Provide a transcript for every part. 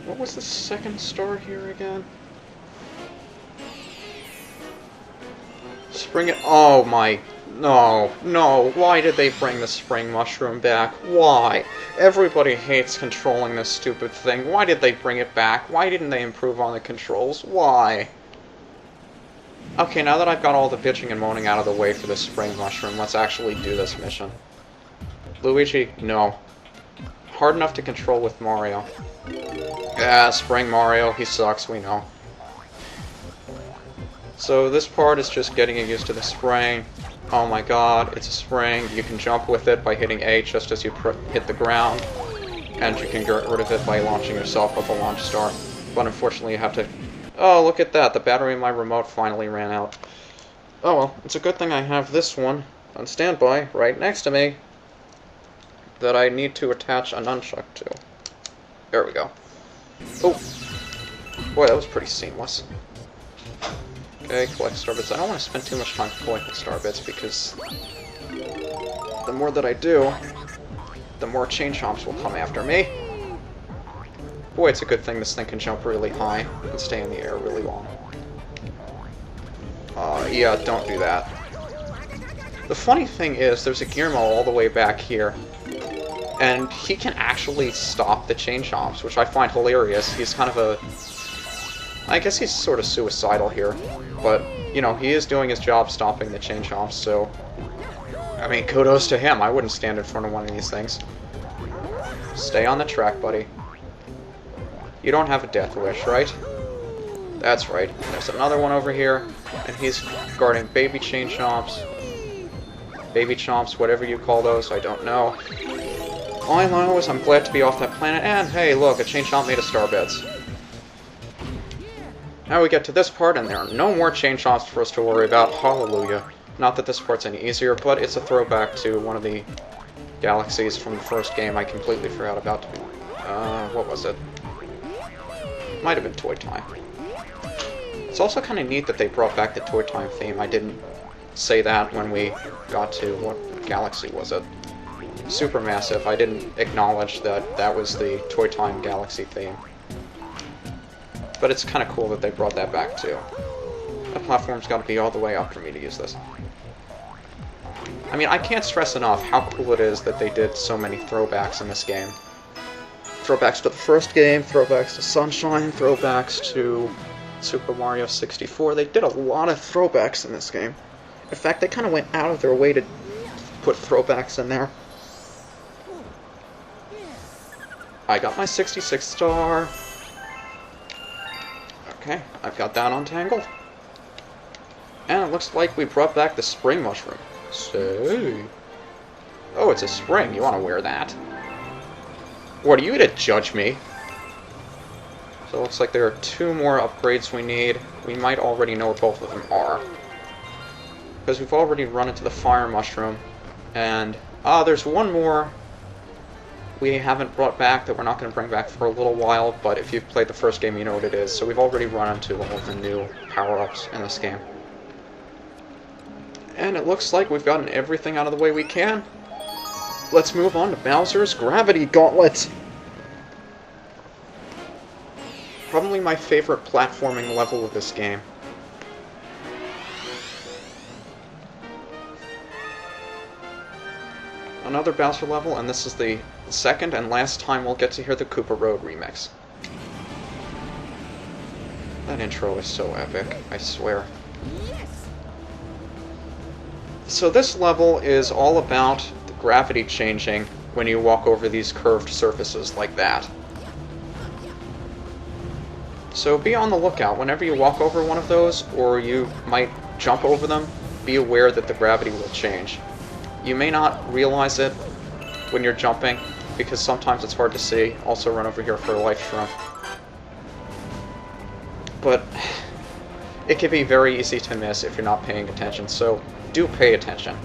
What was the second star here again? Spring it. Oh my. No, no. Why did they bring the spring mushroom back? Why? Everybody hates controlling this stupid thing. Why did they bring it back? Why didn't they improve on the controls? Why? Okay, now that I've got all the bitching and moaning out of the way for the spring mushroom, let's actually do this mission. Luigi, no. Hard enough to control with Mario. Yeah, spring Mario, he sucks, we know. So this part is just getting used to the spring. Oh my god, it's a spring. You can jump with it by hitting A just as you hit the ground. And you can get rid of it by launching yourself with a launch star. But unfortunately you have to... Oh, look at that, the battery in my remote finally ran out. Oh well, it's a good thing I have this one on standby right next to me that I need to attach a nunchuck to. There we go. Oh, boy, that was pretty seamless. Okay, collect star bits. I don't want to spend too much time collecting star bits because the more that I do, the more chain chomps will come after me. Boy, it's a good thing this thing can jump really high and stay in the air really long. Yeah, don't do that. The funny thing is, there's a Guillermo all the way back here, and he can actually stop the chain chomps, which I find hilarious. He's kind of a... I guess he's sort of suicidal here, but, you know, he is doing his job stopping the chain chomps, so... I mean, kudos to him. I wouldn't stand in front of one of these things. Stay on the track, buddy. You don't have a death wish, right? That's right. There's another one over here, and he's guarding baby chain chomps. Baby chomps, whatever you call those, I don't know. All I know is I'm glad to be off that planet, and hey, look, a chain chomp made of star bits. Now we get to this part, and there are no more chain chomps for us to worry about. Hallelujah. Not that this part's any easier, but it's a throwback to one of the galaxies from the first game I completely forgot about. What was it? Might have been Toy Time. It's also kind of neat that they brought back the Toy Time theme. I didn't say that when we got to what galaxy was it? Supermassive. I didn't acknowledge that that was the Toy Time Galaxy theme. But it's kind of cool that they brought that back too. That platform's got to be all the way up for me to use this. I mean, I can't stress enough how cool it is that they did so many throwbacks in this game. Throwbacks to the first game, throwbacks to Sunshine, throwbacks to Super Mario 64. They did a lot of throwbacks in this game. In fact, they kind of went out of their way to put throwbacks in there. I got my 66 star. Okay, I've got that untangled. And it looks like we brought back the spring mushroom. So... Oh, it's a spring. You want to wear that. What are you to judge me? So it looks like there are 2 more upgrades we need. We might already know what both of them are. Because we've already run into the fire mushroom. And, there's one more we haven't brought back that we're not going to bring back for a little while, but if you've played the first game, you know what it is. So we've already run into all of the new power-ups in this game. And it looks like we've gotten everything out of the way we can. Let's move on to Bowser's Gravity Gauntlet. Probably my favorite platforming level of this game. Another Bowser level, and this is the second and last time we'll get to hear the Koopa Road remix. That intro is so epic, I swear. So this level is all about the gravity changing when you walk over these curved surfaces like that. So be on the lookout. Whenever you walk over one of those, or you might jump over them, be aware that the gravity will change. You may not realize it when you're jumping, because sometimes it's hard to see. Also run over here for a life shrimp. But it can be very easy to miss if you're not paying attention, so do pay attention.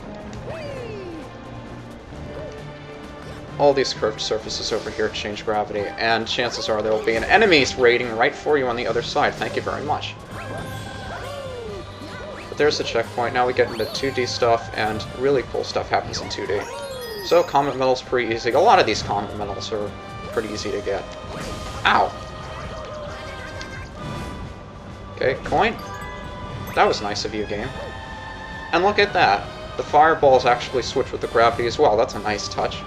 All these curved surfaces over here change gravity, and chances are there will be an enemy waiting right for you on the other side. Thank you very much. But there's the checkpoint. Now we get into 2D stuff, and really cool stuff happens in 2D. So Comet Medal's pretty easy. A lot of these Comet Medals are pretty easy to get. Ow! Okay, coin. That was nice of you, game. And look at that. The fireballs actually switch with the gravity as well. That's a nice touch.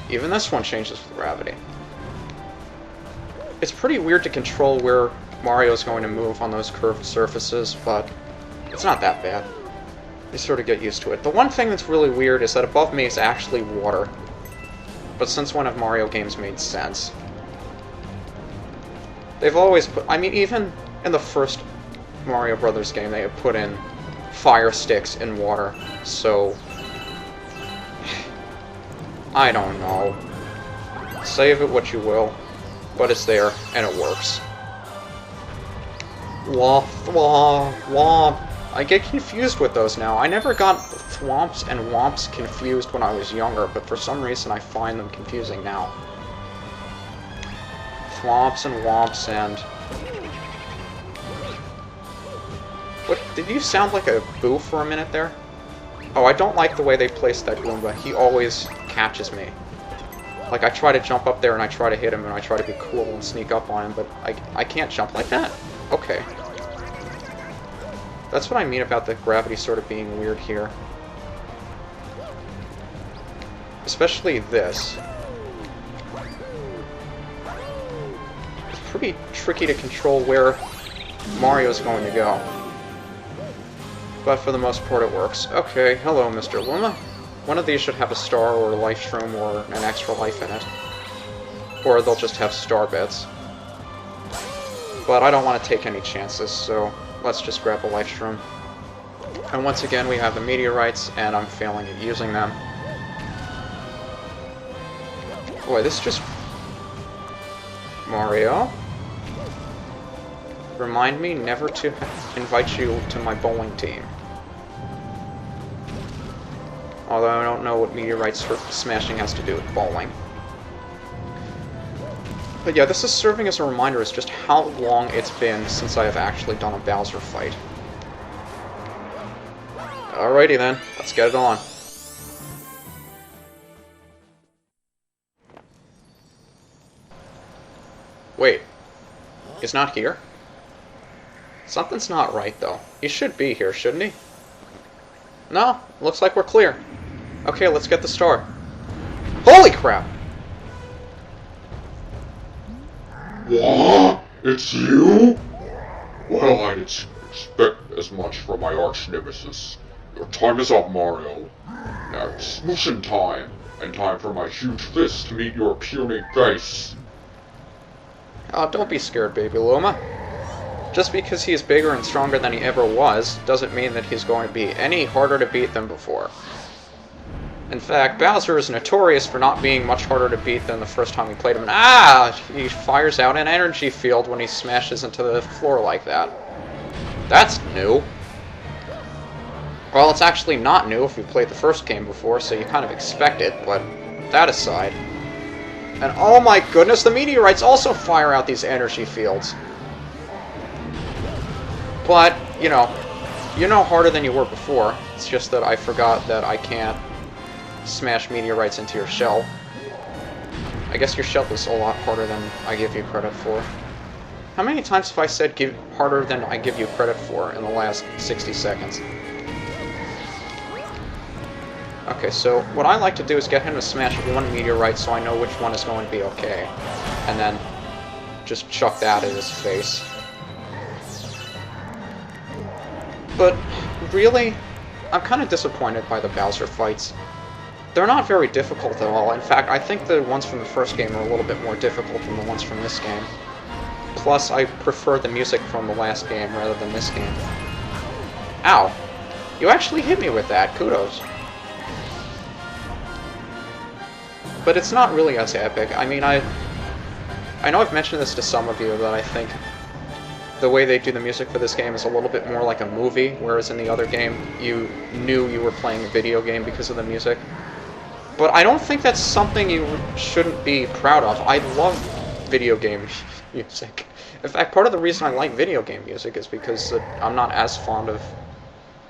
Even this one changes with gravity. It's pretty weird to control where Mario's going to move on those curved surfaces, but it's not that bad. You sort of get used to it. The one thing that's really weird is that above me is actually water. But since when have Mario games made sense? They've always put... I mean, even in the first Mario Brothers game, they have put in fire sticks in water, so... I don't know. Say of it what you will, but it's there, and it works. Wah, wah, wah. I get confused with those now. I never got thwomps and whomps confused when I was younger, but for some reason I find them confusing now. Thwomps and whomps and... What? Did you sound like a boo for a minute there? Oh, I don't like the way they placed that Goomba. He always catches me. Like, I try to jump up there and I try to hit him and I try to be cool and sneak up on him, but I can't jump like that? Okay. That's what I mean about the gravity sort of being weird here. Especially this. It's pretty tricky to control where Mario's going to go. But for the most part it works. Okay, hello Mr. Luma. One of these should have a star or a life shroom or an extra life in it. Or they'll just have star bits. But I don't want to take any chances, so let's just grab a life shroom. And once again we have the meteorites, and I'm failing at using them. Boy, this just... Mario? Remind me never to invite you to my bowling team. Although I don't know what meteorites for smashing has to do with bowling. But yeah, this is serving as a reminder as just how long it's been since I have actually done a Bowser fight. Alrighty then, let's get it on. Wait, he's not here? Something's not right though. He should be here, shouldn't he? No, looks like we're clear. Okay, let's get the star. Holy crap! What? It's you? Well, I didn't expect as much from my arch-nemesis. Your time is up, Mario. Now it's smushing time, and time for my huge fist to meet your puny face. Oh, don't be scared, baby Luma. Just because he is bigger and stronger than he ever was, doesn't mean that he's going to be any harder to beat than before. In fact, Bowser is notorious for not being much harder to beat than the first time we played him. Ah! He fires out an energy field when he smashes into the floor like that. That's new. Well, it's actually not new if you played the first game before, so you kind of expect it, but that aside. And oh my goodness, the meteorites also fire out these energy fields. But, you know harder than you were before. It's just that I forgot that I can't smash meteorites into your shell. I guess your shell is a lot harder than I give you credit for. How many times have I said harder than I give you credit for in the last 60 seconds? Okay, so what I like to do is get him to smash one meteorite so I know which one is going to be okay. And then just chuck that at his face. But really, I'm kind of disappointed by the Bowser fights. They're not very difficult at all. In fact, I think the ones from the first game are a little bit more difficult than the ones from this game. Plus, I prefer the music from the last game rather than this game. Ow! You actually hit me with that. Kudos. But it's not really as epic. I mean, I know I've mentioned this to some of you, that I think the way they do the music for this game is a little bit more like a movie, whereas in the other game, you knew you were playing a video game because of the music. But I don't think that's something you shouldn't be proud of. I love video game music. In fact, part of the reason I like video game music is because I'm not as fond of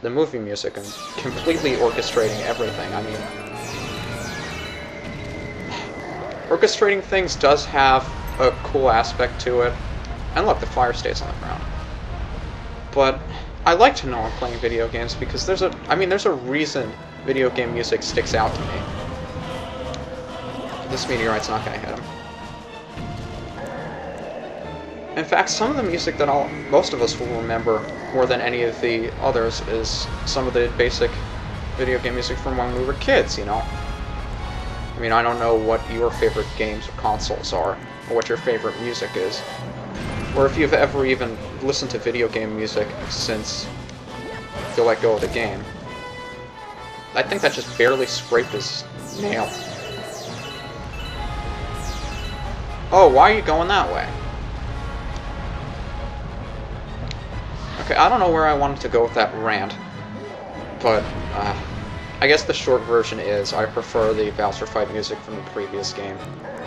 the movie music and completely orchestrating everything. I mean, orchestrating things does have a cool aspect to it, And look, the fire stays on the ground. But I like to know I'm playing video games because there's a reason video game music sticks out to me. This meteorite's not going to hit him. In fact, some of the music that most of us will remember more than any of the others is some of the basic video game music from when we were kids, you know? I mean, I don't know what your favorite games or consoles are, or what your favorite music is, or if you've ever even listened to video game music since you let go of the game. I think that just barely scraped his nail. Oh, why are you going that way? Okay, I don't know where I wanted to go with that rant, but I guess the short version is I prefer the Bowser fight music from the previous game.